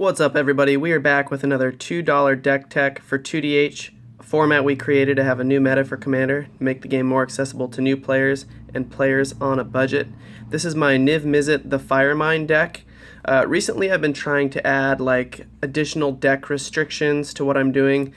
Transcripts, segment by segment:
What's up, everybody? We are back with another $2 deck tech for 2DH, a format we created to have a new meta for Commander, make the game more accessible to new players and players on a budget. This is my Niv-Mizzet the Firemind deck. Recently I've been trying to add additional deck restrictions to what I'm doing,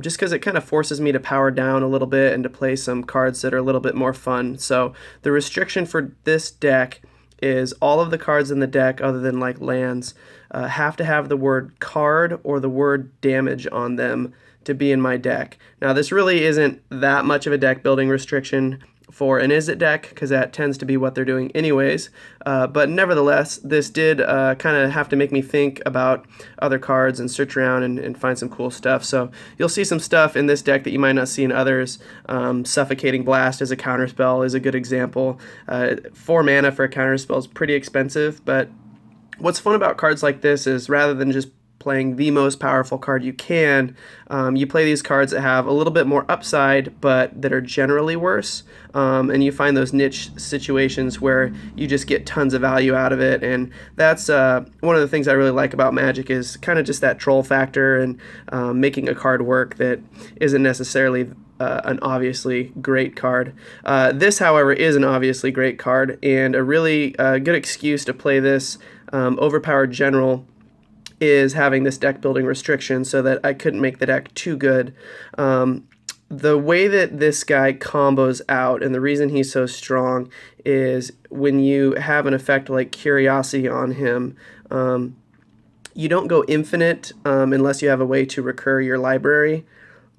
just because it kind of forces me to power down a little bit and to play some cards that are a little bit more fun. So the restriction for this deck is all of the cards in the deck other than lands have to have the word card or the word damage on them to be in my deck. Now this really isn't that much of a deck building restriction for an Izzet deck because that tends to be what they're doing anyways, but nevertheless this did kind of have to make me think about other cards and search around and find some cool stuff. So you'll see some stuff in this deck that you might not see in others. Suffocating Blast as a counterspell is a good example. 4 mana for a counterspell is pretty expensive, but what's fun about cards like this is rather than just playing the most powerful card you can, you play these cards that have a little bit more upside but that are generally worse, and you find those niche situations where you just get tons of value out of it. And that's one of the things I really like about Magic is kind of just that troll factor and making a card work that isn't necessarily an obviously great card. This, however, is an obviously great card and a really good excuse to play this overpowered general is having this deck building restriction so that I couldn't make the deck too good. The way that this guy combos out, and the reason he's so strong, is when you have an effect like Curiosity on him, you don't go infinite unless you have a way to recur your library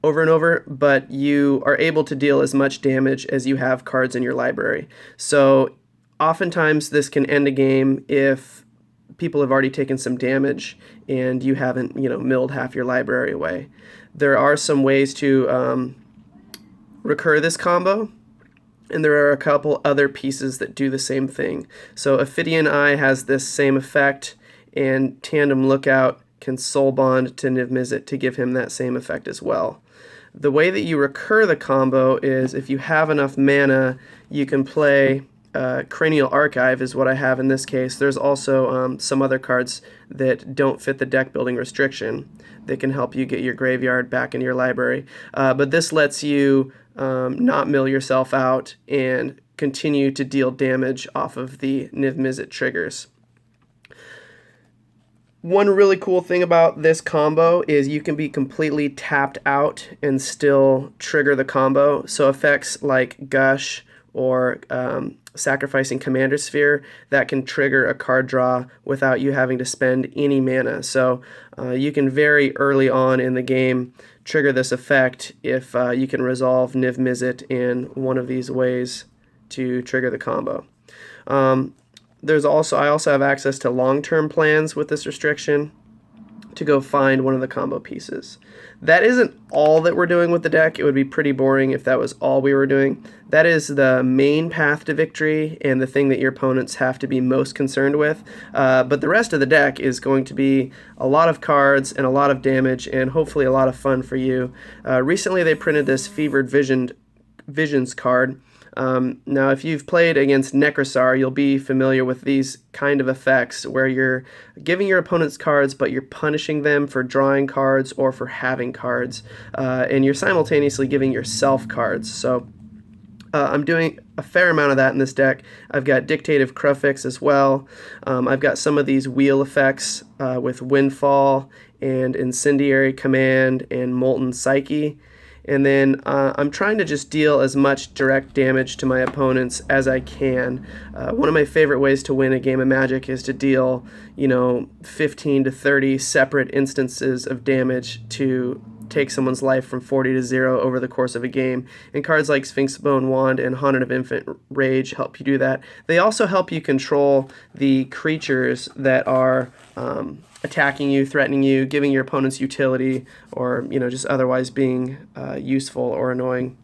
over and over, but you are able to deal as much damage as you have cards in your library. So oftentimes this can end a game if people have already taken some damage and you haven't, milled half your library away. There are some ways to recur this combo, and there are a couple other pieces that do the same thing. So Ophidian Eye has this same effect, and Tandem Lookout can soul bond to Niv-Mizzet to give him that same effect as well. The way that you recur the combo is if you have enough mana, you can play Cranial Archive is what I have in this case. There's also some other cards that don't fit the deck building restriction that can help you get your graveyard back into your library. But this lets you not mill yourself out and continue to deal damage off of the Niv-Mizzet triggers. One really cool thing about this combo is you can be completely tapped out and still trigger the combo. So effects like Gush or sacrificing Commander Sphere, that can trigger a card draw without you having to spend any mana. So you can very early on in the game trigger this effect if you can resolve Niv-Mizzet in one of these ways to trigger the combo. I also have access to long-term plans with this restriction to go find one of the combo pieces. That isn't all that we're doing with the deck. It would be pretty boring if that was all we were doing. That is the main path to victory and the thing that your opponents have to be most concerned with. But the rest of the deck is going to be a lot of cards and a lot of damage and hopefully a lot of fun for you. Recently they printed this Fevered Visions card. Now, if you've played against Necrosar, you'll be familiar with these kind of effects where you're giving your opponents cards, but you're punishing them for drawing cards or for having cards, and you're simultaneously giving yourself cards. So I'm doing a fair amount of that in this deck. I've got Dictative Crufix as well. I've got some of these wheel effects with Windfall and Incendiary Command and Molten Psyche. And then I'm trying to just deal as much direct damage to my opponents as I can. One of my favorite ways to win a game of Magic is to deal, 15 to 30 separate instances of damage to take someone's life from 40 to 0 over the course of a game. And cards like Sphinx Bone Wand and Haunted of Infinite Rage help you do that. They also help you control the creatures that are attacking you, threatening you, giving your opponents utility, or just otherwise being useful or annoying.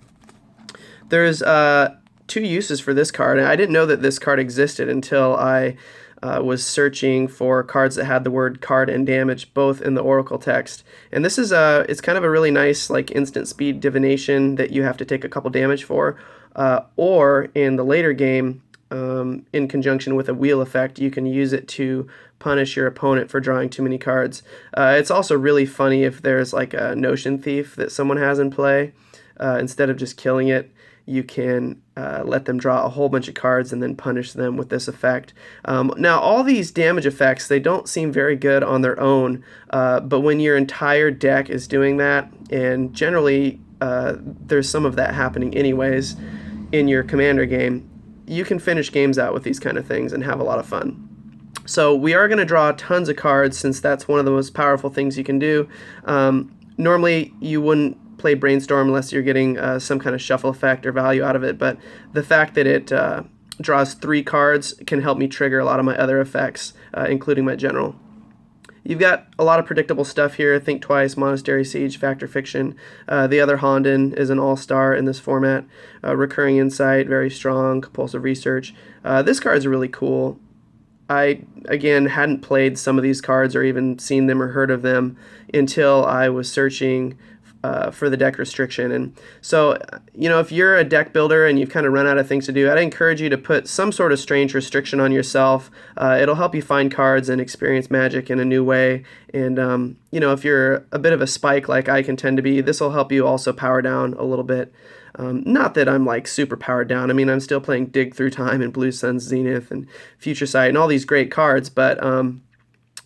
There's 2 uses for this card, and I didn't know that this card existed until I was searching for cards that had the word card and damage both in the Oracle text. And this is it's kind of a really nice instant speed divination that you have to take a couple damage for, or in the later game, in conjunction with a wheel effect, you can use it to punish your opponent for drawing too many cards. It's also really funny if there's like a Notion Thief that someone has in play. Instead of just killing it, you can let them draw a whole bunch of cards and then punish them with this effect. Now, all these damage effects, they don't seem very good on their own, but when your entire deck is doing that, and generally there's some of that happening anyways in your Commander game, you can finish games out with these kind of things and have a lot of fun. So we are going to draw tons of cards since that's one of the most powerful things you can do. Normally, you wouldn't play Brainstorm unless you're getting some kind of shuffle effect or value out of it, but the fact that it draws 3 cards can help me trigger a lot of my other effects, including my general. You've got a lot of predictable stuff here. Think Twice, Monastery Siege, Fact or Fiction. The other Honden is an all-star in this format. Recurring Insight, very strong. Compulsive Research. This card's really cool. I, again, hadn't played some of these cards or even seen them or heard of them until I was searching for the deck restriction. And so, if you're a deck builder and you've kind of run out of things to do, I'd encourage you to put some sort of strange restriction on yourself. It'll help you find cards and experience Magic in a new way. And, if you're a bit of a spike like I can tend to be, this will help you also power down a little bit. Not that I'm like super powered down. I mean, I'm still playing Dig Through Time and Blue Sun's Zenith and Future Sight and all these great cards, but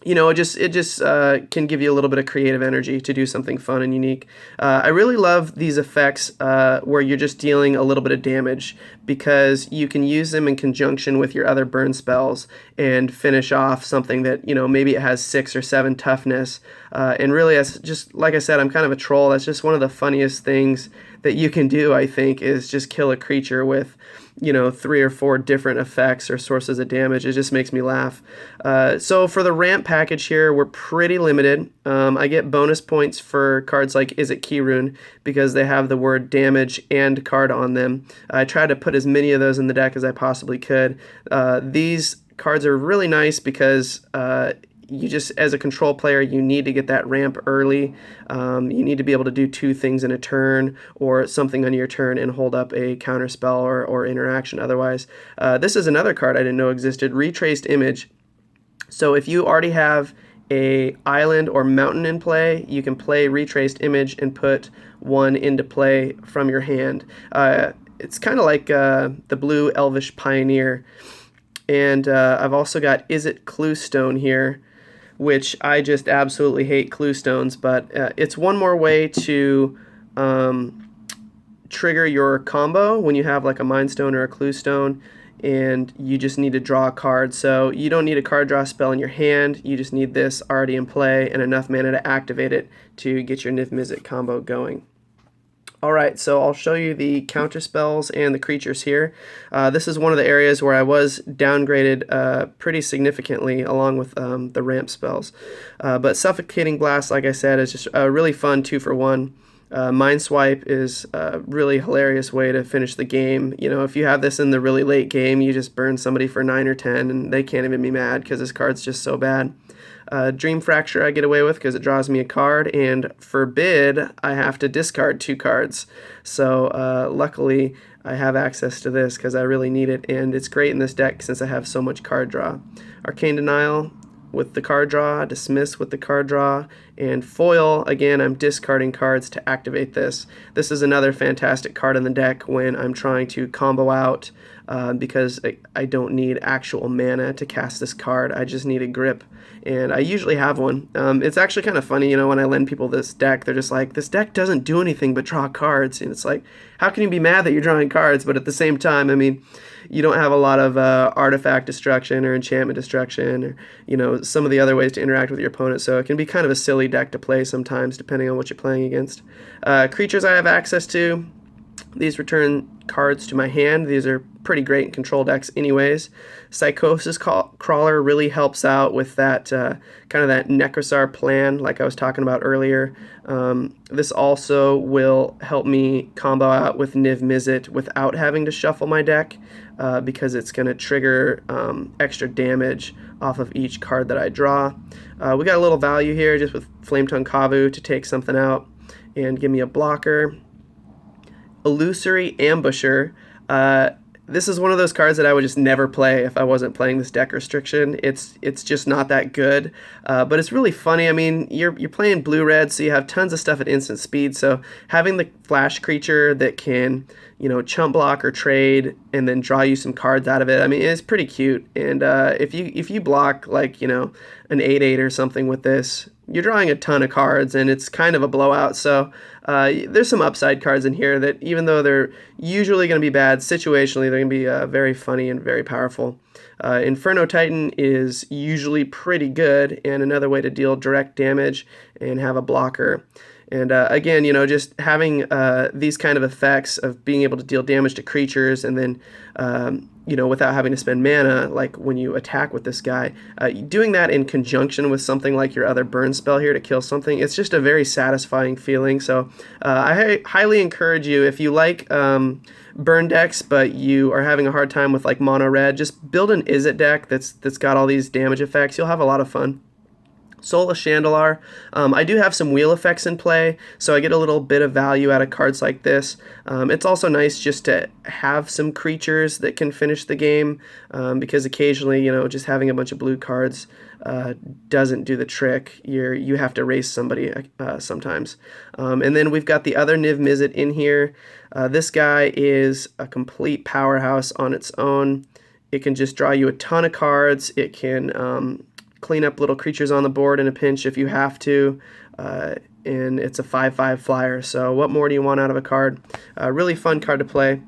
it just can give you a little bit of creative energy to do something fun and unique. I really love these effects where you're just dealing a little bit of damage because you can use them in conjunction with your other burn spells and finish off something that, maybe it has 6 or 7 toughness. And really, as just like I said, I'm kind of a troll. That's just one of the funniest things that you can do, I think, is just kill a creature with 3 or 4 different effects or sources of damage. It just makes me laugh. So for the ramp package here, we're pretty limited. I get bonus points for cards like Is It Keyrune because they have the word damage and card on them. I tried to put as many of those in the deck as I possibly could. These cards are really nice because you just, as a control player, you need to get that ramp early. You need to be able to do 2 things in a turn or something on your turn and hold up a counterspell or interaction otherwise. This is another card I didn't know existed, Retraced Image. So if you already have a island or mountain in play, you can play Retraced Image and put 1 into play from your hand. It's kind of like the blue Elvish Pioneer. And I've also got Is It Cluestone here, which I just absolutely hate Cluestones, but it's one more way to trigger your combo when you have like a Mind Stone or a Cluestone, and you just need to draw a card. So you don't need a card draw spell in your hand, you just need this already in play and enough mana to activate it to get your Niv-Mizzet combo going. Alright, so I'll show you the counterspells and the creatures here. This is one of the areas where I was downgraded pretty significantly along with the ramp spells. But Suffocating Blast, like I said, is just a really fun 2-for-1. Mind Swipe is a really hilarious way to finish the game. If you have this in the really late game, you just burn somebody for 9 or 10 and they can't even be mad because this card's just so bad. Dream Fracture I get away with because it draws me a card, and Forbid I have to discard 2 cards. So luckily I have access to this because I really need it, and it's great in this deck since I have so much card draw. Arcane Denial with the card draw, Dismiss with the card draw, and Foil, again, I'm discarding cards to activate this. This is another fantastic card in the deck when I'm trying to combo out because I don't need actual mana to cast this card. I just need a grip, and I usually have one. It's actually kind of funny, when I lend people this deck, they're just like, this deck doesn't do anything but draw cards, and it's like, how can you be mad that you're drawing cards? But at the same time, I mean, you don't have a lot of artifact destruction or enchantment destruction or, some of the other ways to interact with your opponent, so it can be kind of a silly deck to play sometimes depending on what you're playing against. Creatures I have access to, these return cards to my hand. These are pretty great in control decks anyways. Psychosis Crawler really helps out with that kind of that Necrosar plan like I was talking about earlier. This also will help me combo out with Niv-Mizzet without having to shuffle my deck because it's going to trigger extra damage off of each card that I draw. We got a little value here just with Flametongue Kavu to take something out and give me a blocker. Illusory Ambusher. This is one of those cards that I would just never play if I wasn't playing this deck restriction. It's just not that good, but it's really funny. I mean, you're playing blue-red, so you have tons of stuff at instant speed. So having the flash creature that can, chump block or trade and then draw you some cards out of it, I mean, it's pretty cute. And if you block like an 8/8 or something with this, you're drawing a ton of cards, and it's kind of a blowout. So there's some upside cards in here that, even though they're usually going to be bad, situationally they're going to be very funny and very powerful. Inferno Titan is usually pretty good, and another way to deal direct damage and have a blocker. And again, just having these kind of effects of being able to deal damage to creatures, and then without having to spend mana, like when you attack with this guy, doing that in conjunction with something like your other burn spell here to kill something, it's just a very satisfying feeling. So I highly encourage you, if you like burn decks but you are having a hard time with like mono red, just build an Izzet deck that's got all these damage effects. You'll have a lot of fun. Soulless Chandelar. I do have some wheel effects in play, so I get a little bit of value out of cards like this. It's also nice just to have some creatures that can finish the game, because occasionally, just having a bunch of blue cards doesn't do the trick. You have to race somebody sometimes. And then we've got the other Niv-Mizzet in here. This guy is a complete powerhouse on its own. It can just draw you a ton of cards. It can clean up little creatures on the board in a pinch if you have to, and it's a 5/5 flyer, so what more do you want out of a card? Really fun card to play.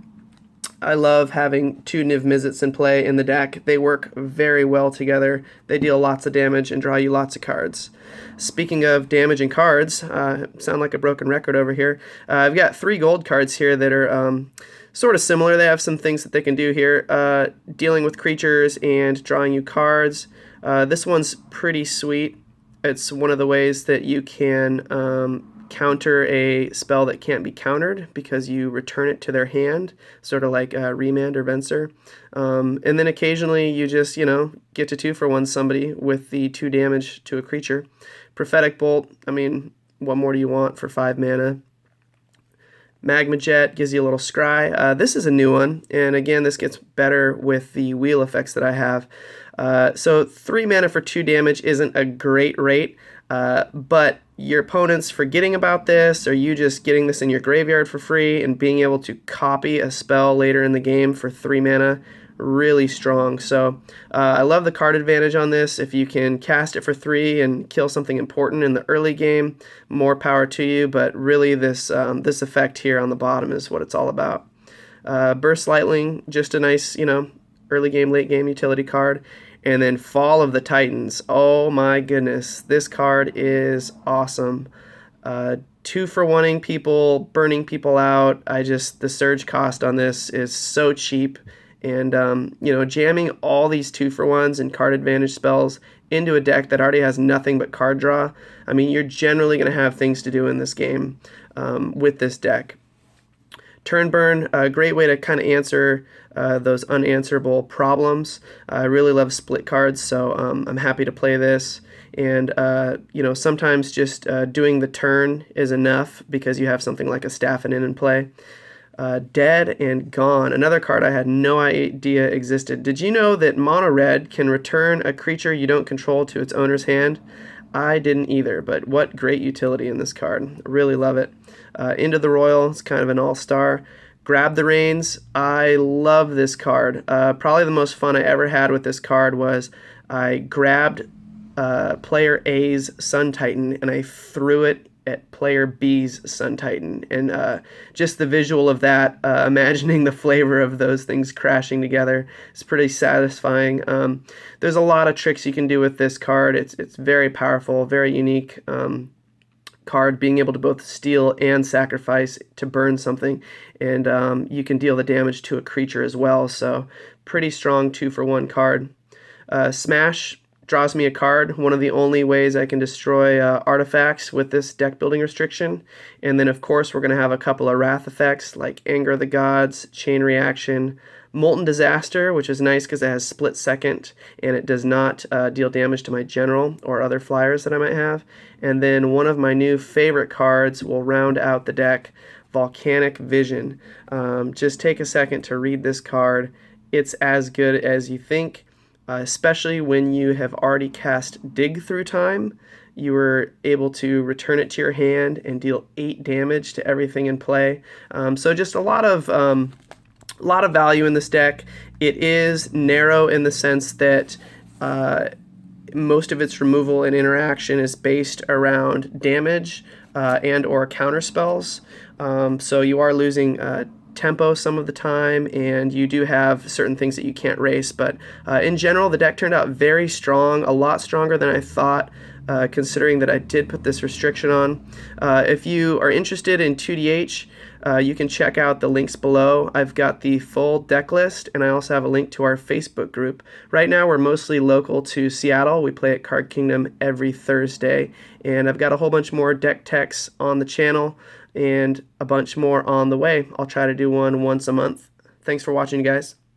I love having two Niv-Mizzets in play in the deck. They work very well together. They deal lots of damage and draw you lots of cards. Speaking of damage and cards, sound like a broken record over here. I've got 3 gold cards here that are sort of similar. They have some things that they can do here, dealing with creatures and drawing you cards. This one's pretty sweet. It's one of the ways that you can counter a spell that can't be countered because you return it to their hand, sort of like Remand or Venser. And then occasionally you just, get to 2-for-1 somebody with the 2 damage to a creature. Prophetic Bolt, I mean, what more do you want for 5 mana? Magma Jet gives you a little scry. This is a new one, and again, this gets better with the wheel effects that I have. So 3 mana for 2 damage isn't a great rate, but your opponent's forgetting about this, or you just getting this in your graveyard for free and being able to copy a spell later in the game for 3 mana, really strong. So I love the card advantage on this. If you can cast it for 3 and kill something important in the early game, more power to you, but really this effect here on the bottom is what it's all about. Burst Lightning, just a nice, early game, late game utility card. And then Fall of the Titans. Oh my goodness, this card is awesome. 2-for-1ing people, burning people out. The surge cost on this is so cheap. And, jamming all these 2-for-1s and card advantage spells into a deck that already has nothing but card draw, I mean, you're generally going to have things to do in this game with this deck. Turn Burn, a great way to kind of answer those unanswerable problems. I really love split cards, so I'm happy to play this. And, sometimes just doing the turn is enough because you have something like a Staffin' in play. Dead and Gone, another card I had no idea existed. Did you know that mono red can return a creature you don't control to its owner's hand? I didn't either, but what great utility in this card. I really love it. Into the Royal, it's kind of an all-star. Grab the Reins, I love this card. Probably the most fun I ever had with this card was I grabbed player A's Sun Titan and I threw it at player B's Sun Titan, and just the visual of that, imagining the flavor of those things crashing together, is pretty satisfying. There's a lot of tricks you can do with this card. It's very powerful, very unique card, being able to both steal and sacrifice to burn something, and you can deal the damage to a creature as well, so pretty strong 2-for-1 card. Smash draws me a card, one of the only ways I can destroy artifacts with this deck building restriction. And then, of course, we're going to have a couple of wrath effects like Anger of the Gods, Chain Reaction, Molten Disaster, which is nice because it has split second and it does not deal damage to my general or other flyers that I might have. And then one of my new favorite cards will round out the deck, Volcanic Vision. Just take a second to read this card. It's as good as you think, especially when you have already cast Dig Through Time. You were able to return it to your hand and deal 8 damage to everything in play. So just a lot of value in this deck. It is narrow in the sense that most of its removal and interaction is based around damage and or counterspells. So you are losing tempo some of the time, and you do have certain things that you can't race. But in general, the deck turned out very strong, a lot stronger than I thought, considering that I did put this restriction on. If you are interested in 2DH, you can check out the links below. I've got the full deck list, and I also have a link to our Facebook group. Right now, we're mostly local to Seattle. We play at Card Kingdom every Thursday, and I've got a whole bunch more deck techs on the channel and a bunch more on the way. I'll try to do one once a month. Thanks for watching, guys.